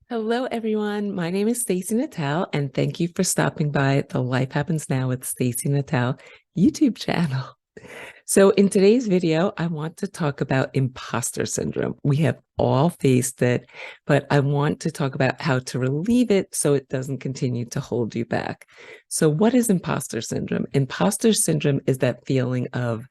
Hello, everyone. My name is Stacey Natale, and thank you for stopping by the Life Happens Now with Stacey Natale YouTube channel. So, in today's video, I want to talk about imposter syndrome. We have all faced it, but I want to talk about how to relieve it so it doesn't continue to hold you back. So, what is imposter syndrome? Imposter syndrome is that feeling of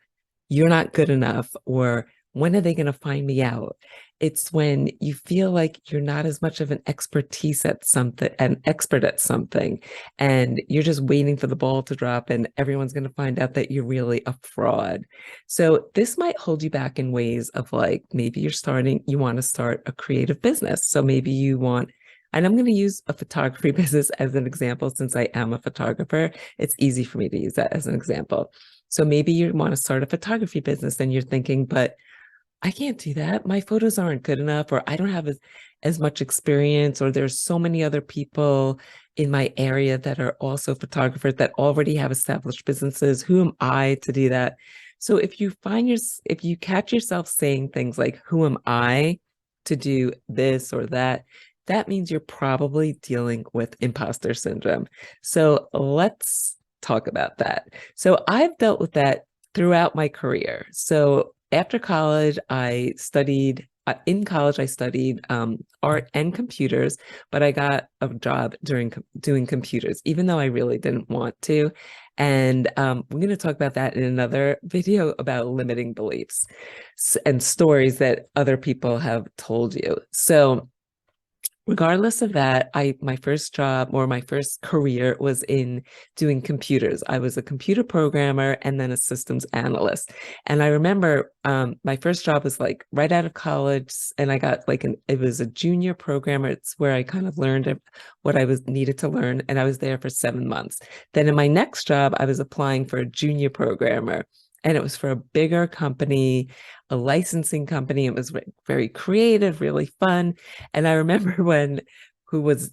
you're not good enough, or when are they going to find me out? It's when you feel like you're not as much of an expertise at something, an expert at something, and you're just waiting for the ball to drop, and everyone's going to find out that you're really a fraud. So this might hold you back in ways of like maybe you want to start a creative business. So maybe you want, and I'm going to use a photography business as an example since I am a photographer. It's easy for me to use that as an example. So maybe you want to start a photography business and you're thinking, but I can't do that. My photos aren't good enough, or I don't have as much experience, or there's so many other people in my area that are also photographers that already have established businesses. Who am I to do that? So if you catch yourself saying things like, who am I to do this or that, that means you're probably dealing with imposter syndrome. So let's talk about that. So I've dealt with that throughout my career. So after college, in college, I studied art and computers, but I got a job doing computers, even though I really didn't want to. And we're going to talk about that in another video about limiting beliefs and stories that other people have told you. So regardless of that, my first job or my first career was in doing computers. I was a computer programmer and then a systems analyst. And I remember my first job was like right out of college, and I got it was a junior programmer. It's where I kind of learned what I was needed to learn, and I was there for 7 months. Then in my next job, I was applying for a junior programmer, and it was for a bigger company, a licensing company. It was very creative, really fun. And I remember when who was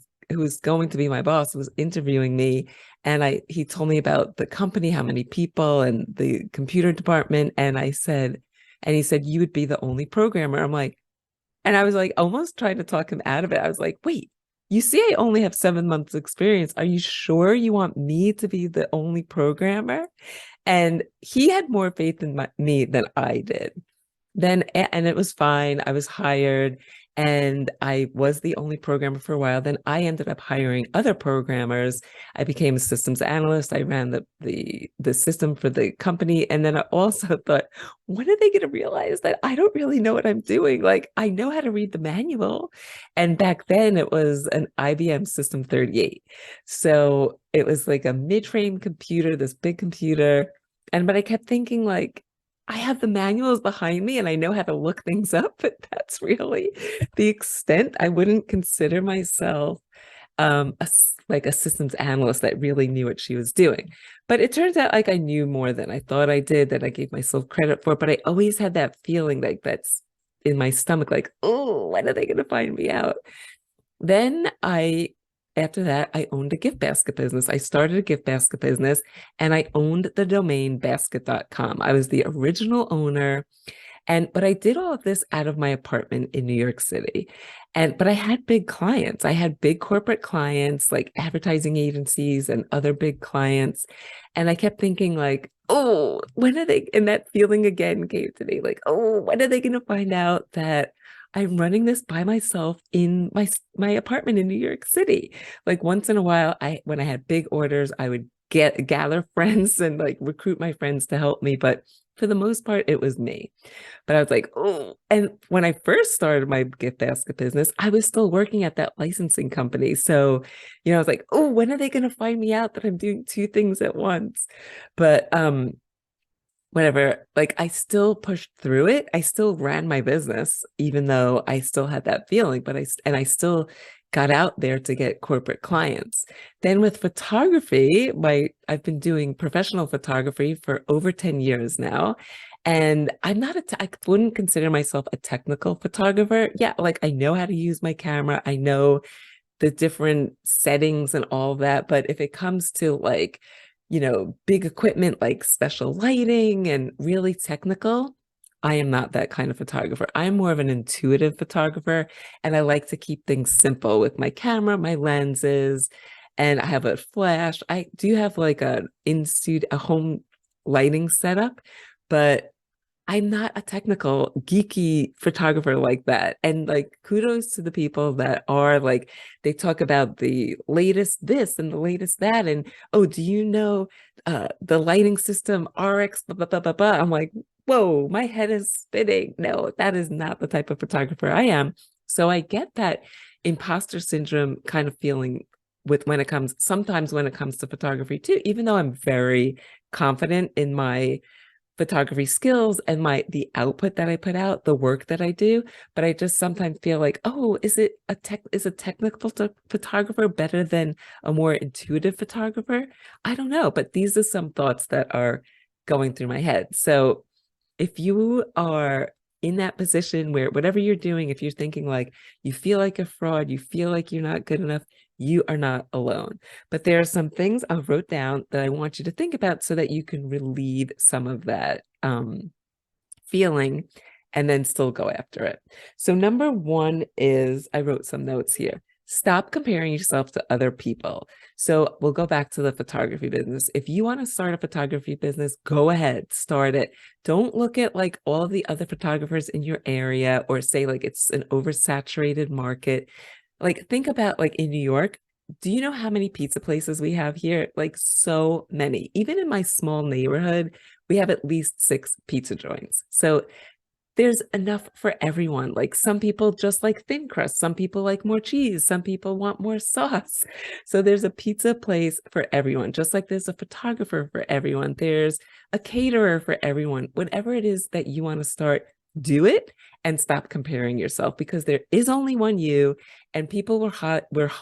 going to be my boss was interviewing me, and he told me about the company, how many people, and the computer department. And he said, you would be the only programmer. And I was like, almost trying to talk him out of it. I was like, wait, you see, I only have 7 months experience. Are you sure you want me to be the only programmer? And he had more faith in me than I did. And it was fine. I was hired, and I was the only programmer for a while. Then I ended up hiring other programmers. I became a systems analyst. I ran the system for the company. And then I also thought, when are they going to realize that I don't really know what I'm doing? Like, I know how to read the manual. And back then it was an IBM System 38. So it was like a mid-frame computer, this big computer. But I kept thinking, like, I have the manuals behind me and I know how to look things up, but that's really the extent. I wouldn't consider myself like a systems analyst that really knew what she was doing. But it turns out like I knew more than I thought I did, that I gave myself credit for. But I always had that feeling like that's in my stomach, like, oh, when are they going to find me out? Then after that, I owned a gift basket business. I started a gift basket business, and I owned the domain basket.com. I was the original owner. But I did all of this out of my apartment in New York City. But I had big clients. I had big corporate clients, like advertising agencies and other big clients. And I kept thinking, like, oh, when are they? And that feeling again came to me, like, oh, when are they going to find out that I'm running this by myself in my apartment in New York City? Like, once in a while, when I had big orders, I would gather friends and like recruit my friends to help me. But for the most part, it was me. But I was like, oh. And when I first started my gift basket business, I was still working at that licensing company. So, I was like, oh, when are they going to find me out that I'm doing two things at once? But whatever, like, I still pushed through it. I still ran my business, even though I still had that feeling, but I still got out there to get corporate clients. Then with photography, I've been doing professional photography for over 10 years now. And I wouldn't consider myself a technical photographer. Yeah, like, I know how to use my camera. I know the different settings and all that. But if it comes to like, big equipment like special lighting and really technical, I am not that kind of photographer. I'm more of an intuitive photographer, and I like to keep things simple with my camera, my lenses, and I have a flash. I do have like a home lighting setup, but I'm not a technical geeky photographer like that. And like kudos to the people that are like, they talk about the latest this and the latest that. And oh, do you know the lighting system RX blah, blah, blah, blah, blah. I'm like, whoa, my head is spinning. No, that is not the type of photographer I am. So I get that imposter syndrome kind of feeling with sometimes when it comes to photography too, even though I'm very confident in my photography skills and the output that I put out, the work that I do, but I just sometimes feel like, oh, is a technical photographer better than a more intuitive photographer? I don't know, but these are some thoughts that are going through my head. So if you are in that position where whatever you're doing, if you're thinking like you feel like a fraud, you feel like you're not good enough, you are not alone. But there are some things I wrote down that I want you to think about so that you can relieve some of that feeling and then still go after it. So number one is, I wrote some notes here. Stop comparing yourself to other people. So we'll go back to the photography business. If you want to start a photography business, go ahead, start it. Don't look at like all of the other photographers in your area or say like it's an oversaturated market. Like think about like in New York, do you know how many pizza places we have here? Like so many. Even in my small neighborhood, we have at least 6 pizza joints. So there's enough for everyone. Like some people just like thin crust, some people like more cheese, some people want more sauce. So there's a pizza place for everyone, just like there's a photographer for everyone. There's a caterer for everyone. Whatever it is that you want to start, do it and stop comparing yourself because there is only one you and people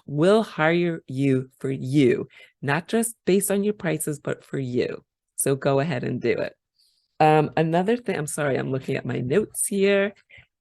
will hire you for you, not just based on your prices, but for you. So go ahead and do it. Another thing, I'm sorry, I'm looking at my notes here,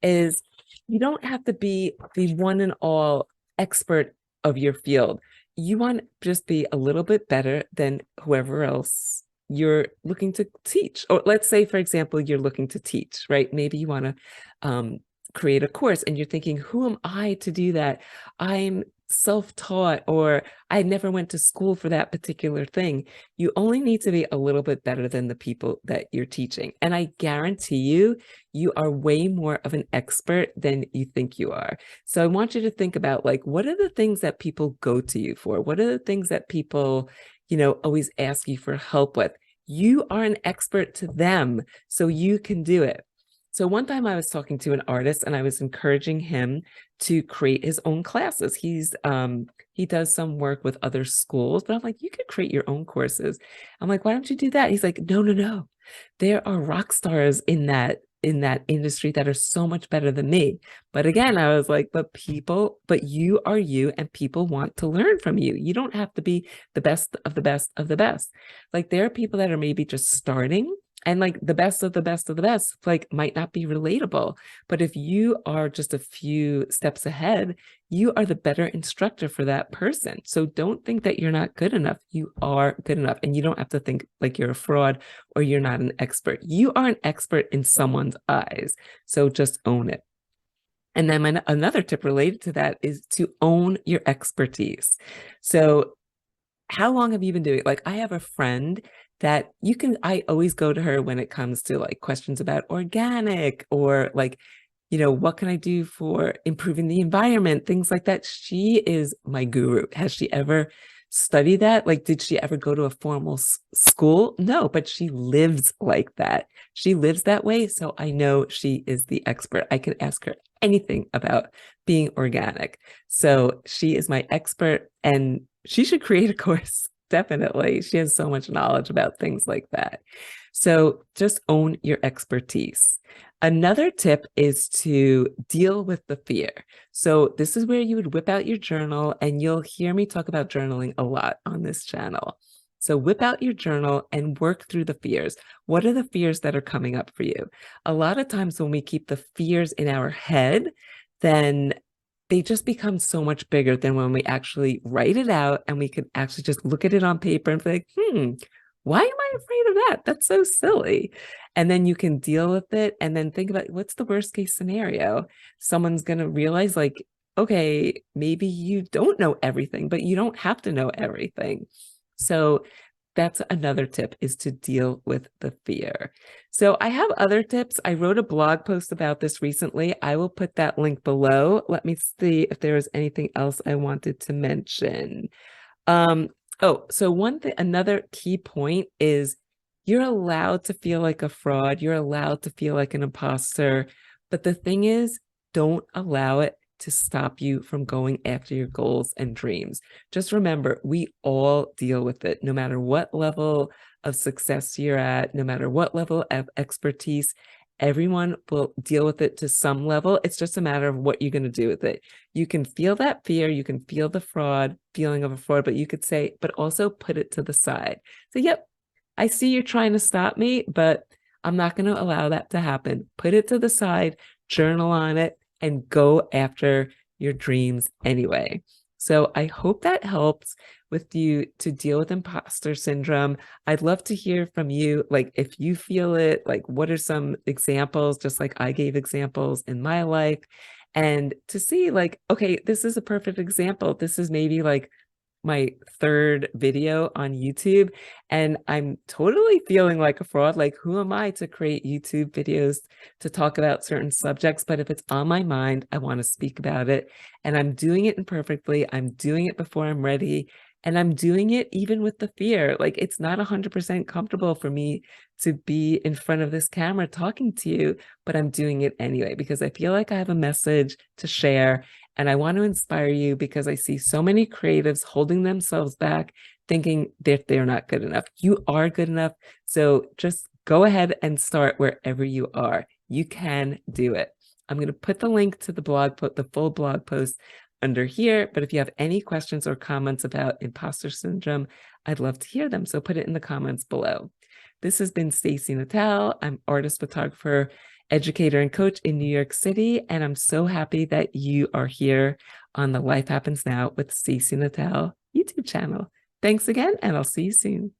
is you don't have to be the one and all expert of your field. You want to just be a little bit better than whoever else you're looking to teach. Or let's say, for example, you're looking to teach, right? Maybe you want to create a course and you're thinking, who am I to do that? I'm self-taught or I never went to school for that particular thing. You only need to be a little bit better than the people that you're teaching. And I guarantee you, you are way more of an expert than you think you are. So I want you to think about like, what are the things that people go to you for? What are the things that people, always ask you for help with? You are an expert to them, so you can do it. So one time I was talking to an artist and I was encouraging him to create his own classes. He does some work with other schools, but I'm like, you could create your own courses. I'm like, why don't you do that? He's like, no, no, no. There are rock stars in that industry that are so much better than me. But again, I was like, but you are you and people want to learn from you. You don't have to be the best of the best of the best. Like there are people that are maybe just starting and like the best of the best of the best, like might not be relatable. But if you are just a few steps ahead, you are the better instructor for that person. So don't think that you're not good enough. You are good enough. And you don't have to think like you're a fraud or you're not an expert. You are an expert in someone's eyes. So just own it. And then another tip related to that is to own your expertise. So how long have you been doing it? Like I have a friend that I always go to her when it comes to like questions about organic or like, what can I do for improving the environment? Things like that. She is my guru. Has she ever studied that? Like, did she ever go to a formal school? No, but she lives like that. She lives that way. So I know she is the expert. I can ask her anything about being organic. So she is my expert and she should create a course. Definitely. She has so much knowledge about things like that. So just own your expertise. Another tip is to deal with the fear. So this is where you would whip out your journal and you'll hear me talk about journaling a lot on this channel. So whip out your journal and work through the fears. What are the fears that are coming up for you? A lot of times when we keep the fears in our head, then they just become so much bigger than when we actually write it out and we can actually just look at it on paper and be like, why am I afraid of that? That's so silly. And then you can deal with it and then think about what's the worst case scenario. Someone's going to realize like, okay, maybe you don't know everything, but you don't have to know everything. So that's another tip, is to deal with the fear. So I have other tips. I wrote a blog post about this recently. I will put that link below. Let me see if there was anything else I wanted to mention. Oh, so one thing, another key point is you're allowed to feel like a fraud. You're allowed to feel like an imposter. But the thing is, don't allow it to stop you from going after your goals and dreams. Just remember, we all deal with it, no matter what level of success you're at, no matter what level of expertise. Everyone will deal with it to some level. It's just a matter of what you're going to do with it. You can feel that fear, you can feel the feeling of a fraud, but you could say, but also put it to the side. So, yep, I see you're trying to stop me, but I'm not going to allow that to happen. Put it to the side, journal on it, and go after your dreams anyway. So I hope that helps with you to deal with imposter syndrome. I'd love to hear from you, like if you feel it, like what are some examples, just like I gave examples in my life, and to see like, okay, this is a perfect example. This is maybe like my third video on YouTube, and I'm totally feeling like a fraud. Like, who am I to create YouTube videos to talk about certain subjects? But if it's on my mind, I want to speak about it, and I'm doing it imperfectly. I'm doing it before I'm ready, and I'm doing it even with the fear. Like, it's not 100% comfortable for me to be in front of this camera talking to you, but I'm doing it anyway because I feel like I have a message to share. And I want to inspire you because I see so many creatives holding themselves back, thinking that they're not good enough. You are good enough. So just go ahead and start wherever you are. You can do it. I'm going to put the link to the the full blog post under here. But if you have any questions or comments about imposter syndrome, I'd love to hear them. So put it in the comments below. This has been Stacey Natal. I'm artist, photographer, educator, and coach in New York City. And I'm so happy that you are here on the Life Happens Now with Stacey Natal YouTube channel. Thanks again, and I'll see you soon.